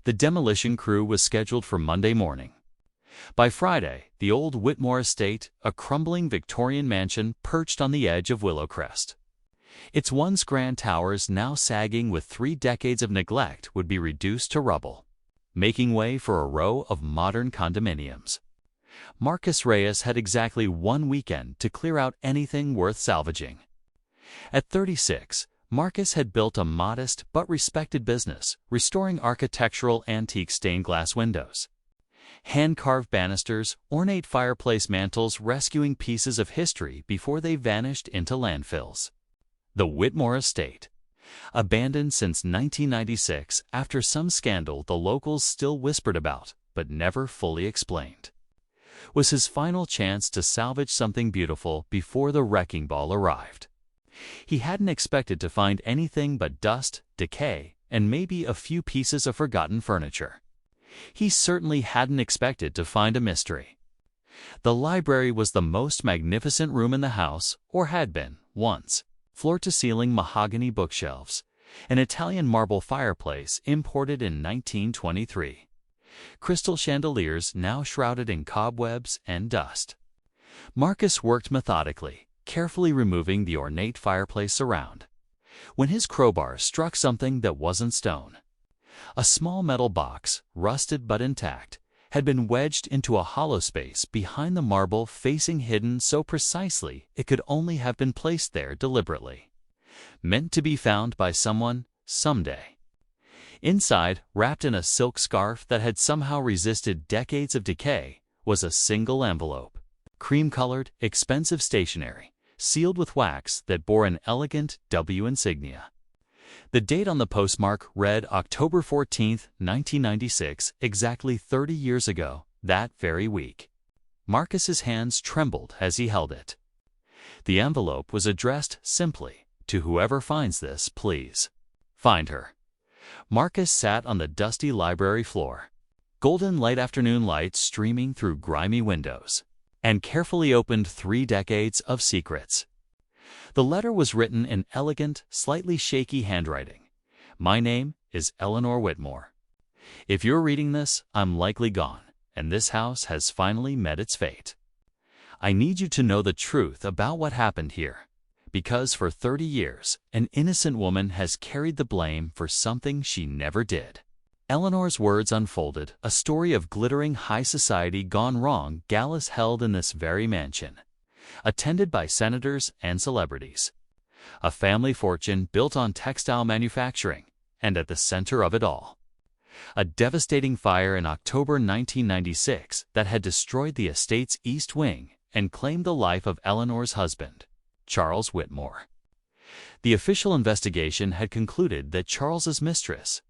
The demolition crew was scheduled for Monday morning. By Friday, the old Whitmore estate, a crumbling Victorian mansion perched on the edge of Willowcrest. Its once grand towers, now sagging with 3 decades of neglect, would be reduced to rubble, making way for a row of modern condominiums. Marcus Reyes had exactly 1 weekend to clear out anything worth salvaging. At 36, Marcus had built a modest but respected business, restoring architectural antique stained glass windows, hand-carved banisters, ornate fireplace mantels, rescuing pieces of history before they vanished into landfills. The Whitmore estate, abandoned since 1996 after some scandal the locals still whispered about but never fully explained, was his final chance to salvage something beautiful before the wrecking ball arrived. He hadn't expected to find anything but dust, decay, and maybe a few pieces of forgotten furniture. He certainly hadn't expected to find a mystery. The library was the most magnificent room in the house, or had been, once. Floor-to-ceiling mahogany bookshelves, an Italian marble fireplace imported in 1923, crystal chandeliers now shrouded in cobwebs and dust. Marcus worked methodically, carefully removing the ornate fireplace surround, when his crowbar struck something that wasn't stone. A small metal box, rusted but intact, had been wedged into a hollow space behind the marble, facing hidden so precisely it could only have been placed there deliberately, meant to be found by someone someday. Inside, wrapped in a silk scarf that had somehow resisted decades of decay, was a single envelope, cream-colored, expensive stationery, sealed with wax that bore an elegant W insignia. The date on the postmark read October 14, 1996, exactly 30 years ago, that very week. Marcus's hands trembled as he held it. The envelope was addressed simply, "To whoever finds this, please find her." Marcus sat on the dusty library floor, golden late afternoon light streaming through grimy windows, and carefully opened 3 decades of secrets. The letter was written in elegant, slightly shaky handwriting. "My name is Eleanor Whitmore. If you're reading this, I'm likely gone, and this house has finally met its fate. I need you to know the truth about what happened here, because for 30 years, an innocent woman has carried the blame for something she never did." Eleanor's words unfolded a story of glittering high society gone wrong, galas held in this very mansion, attended by senators and celebrities. A family fortune built on textile manufacturing, and at the center of it all, a devastating fire in October 1996 that had destroyed the estate's east wing and claimed the life of Eleanor's husband, Charles Whitmore. The official investigation had concluded that Charles's mistress,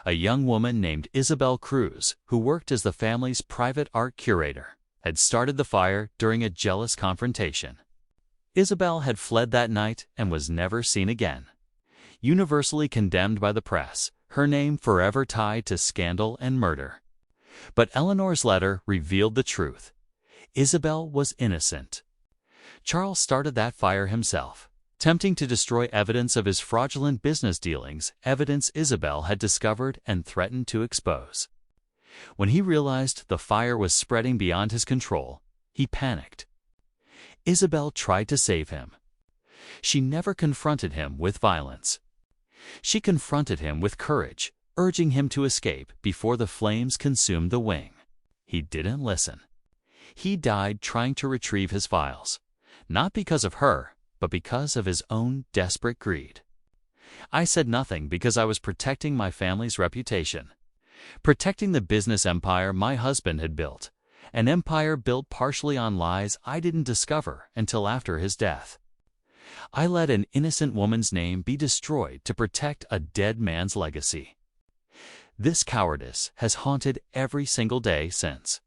a young woman named Isabel Cruz, who worked as the family's private art curator, had started the fire during a jealous confrontation. Isabel had fled that night and was never seen again. Universally condemned by the press, her name forever tied to scandal and murder. But Eleanor's letter revealed the truth. Isabel was innocent. Charles started that fire himself, tempting to destroy evidence of his fraudulent business dealings, evidence Isabel had discovered and threatened to expose. When he realized the fire was spreading beyond his control, he panicked. Isabel tried to save him. She never confronted him with violence. She confronted him with courage, urging him to escape before the flames consumed the wing. He didn't listen. He died trying to retrieve his files, not because of her, but because of his own desperate greed. I said nothing because I was protecting my family's reputation, protecting the business empire my husband had built, an empire built partially on lies I didn't discover until after his death. I let an innocent woman's name be destroyed to protect a dead man's legacy. This cowardice has haunted every single day since.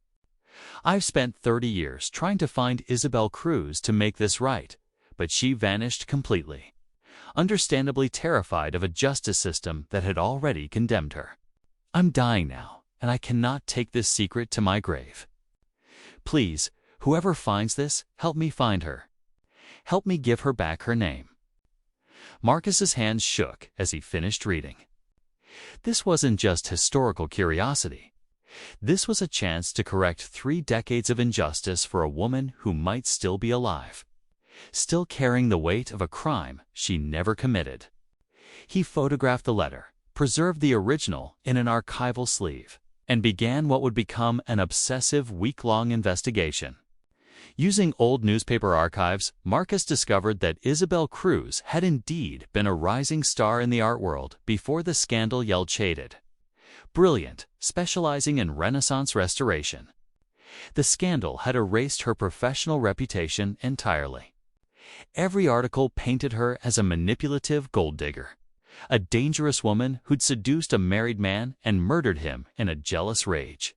I've spent 30 years trying to find Isabel Cruz to make this right, but she vanished completely, understandably terrified of a justice system that had already condemned her. I'm dying now, and I cannot take this secret to my grave. Please, whoever finds this, help me find her. Help me give her back her name." Marcus's hands shook as he finished reading. This wasn't just historical curiosity. This was a chance to correct 3 decades of injustice for a woman who might still be alive, still carrying the weight of a crime she never committed. He photographed the letter, preserved the original in an archival sleeve, and began what would become an obsessive week-long investigation. Using old newspaper archives, Marcus discovered that Isabel Cruz had indeed been a rising star in the art world before the scandal yelled shaded. Brilliant, specializing in Renaissance restoration. The scandal had erased her professional reputation entirely. Every article painted her as a manipulative gold digger, a dangerous woman who'd seduced a married man and murdered him in a jealous rage.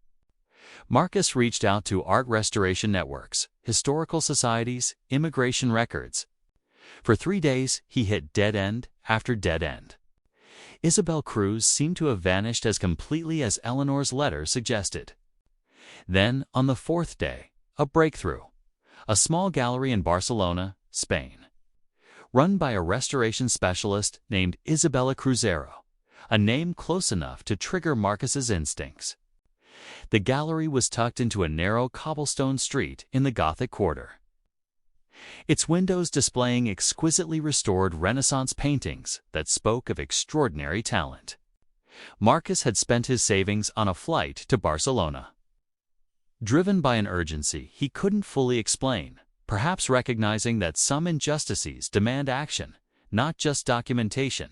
Marcus reached out to art restoration networks, historical societies, immigration records. For 3 days, he hit dead end after dead end. Isabel Cruz seemed to have vanished as completely as Eleanor's letter suggested. Then, on the 4th day, a breakthrough. A small gallery in Barcelona, Spain. Run by a restoration specialist named Isabella Cruzero, a name close enough to trigger Marcus's instincts. The gallery was tucked into a narrow cobblestone street in the Gothic Quarter. Its windows displaying exquisitely restored Renaissance paintings that spoke of extraordinary talent. Marcus had spent his savings on a flight to Barcelona. Driven by an urgency he couldn't fully explain, perhaps recognizing that some injustices demand action, not just documentation.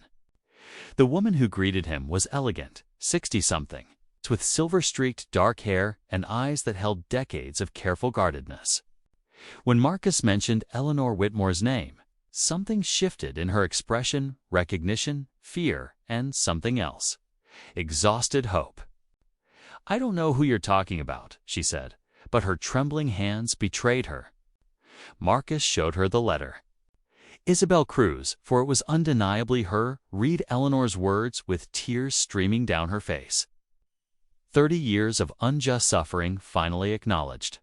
The woman who greeted him was elegant, 60-something, with silver-streaked dark hair and eyes that held decades of careful guardedness. When Marcus mentioned Eleanor Whitmore's name, something shifted in her expression, recognition, fear, and something else. Exhausted hope. "I don't know who you're talking about," she said, but her trembling hands betrayed her. Marcus showed her the letter. Isabel Cruz, for it was undeniably her, read Eleanor's words with tears streaming down her face. 30 years of unjust suffering finally acknowledged.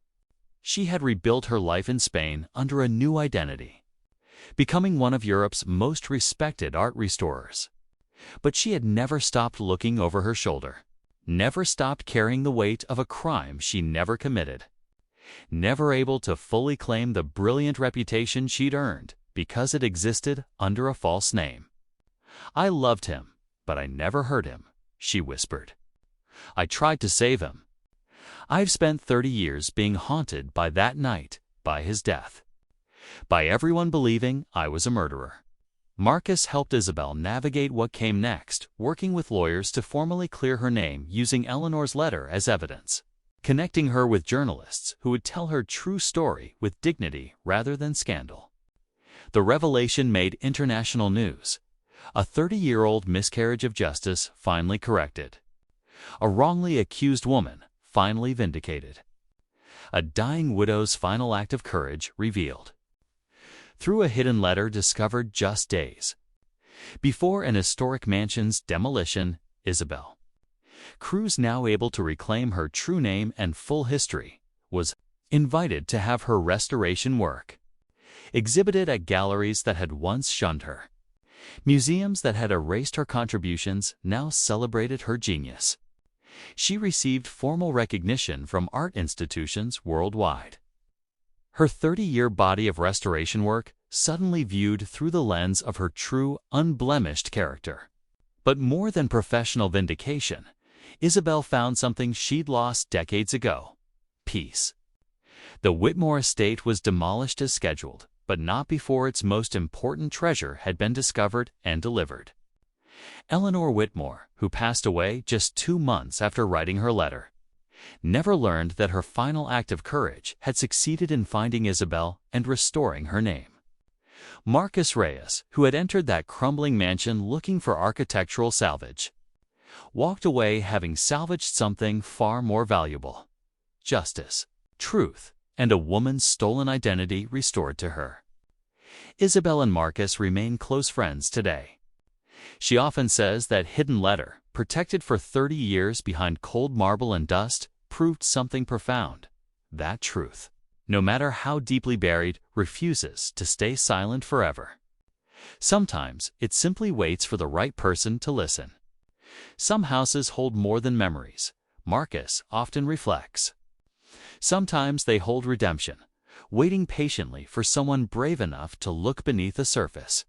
She had rebuilt her life in Spain under a new identity, becoming one of Europe's most respected art restorers. But she had never stopped looking over her shoulder, never stopped carrying the weight of a crime she never committed, never able to fully claim the brilliant reputation she'd earned because it existed under a false name. "I loved him, but I never hurt him," she whispered. "I tried to save him. I've spent 30 years being haunted by that night, by his death, by everyone believing I was a murderer." Marcus helped Isabel navigate what came next, working with lawyers to formally clear her name using Eleanor's letter as evidence, connecting her with journalists who would tell her true story with dignity rather than scandal. The revelation made international news. A 30-year-old miscarriage of justice finally corrected. A wrongly accused woman finally vindicated. A dying widow's final act of courage revealed. Through a hidden letter discovered just days before an historic mansion's demolition, Isabel Cruz, now able to reclaim her true name and full history, was invited to have her restoration work exhibited at galleries that had once shunned her. Museums that had erased her contributions now celebrated her genius. She received formal recognition from art institutions worldwide. Her 30-year body of restoration work suddenly viewed through the lens of her true, unblemished character. But more than professional vindication, Isabel found something she'd lost decades ago: peace. The Whitmore estate was demolished as scheduled, but not before its most important treasure had been discovered and delivered. Eleanor Whitmore, who passed away just 2 months after writing her letter, never learned that her final act of courage had succeeded in finding Isabel and restoring her name. Marcus Reyes, who had entered that crumbling mansion looking for architectural salvage, walked away having salvaged something far more valuable: justice, truth, and a woman's stolen identity restored to her. Isabel and Marcus remain close friends today. She often says that hidden letter, protected for 30 years behind cold marble and dust, proved something profound: that truth, no matter how deeply buried, refuses to stay silent forever. Sometimes it simply waits for the right person to listen. Some houses hold more than memories. Marcus often reflects. Sometimes they hold redemption, waiting patiently for someone brave enough to look beneath the surface.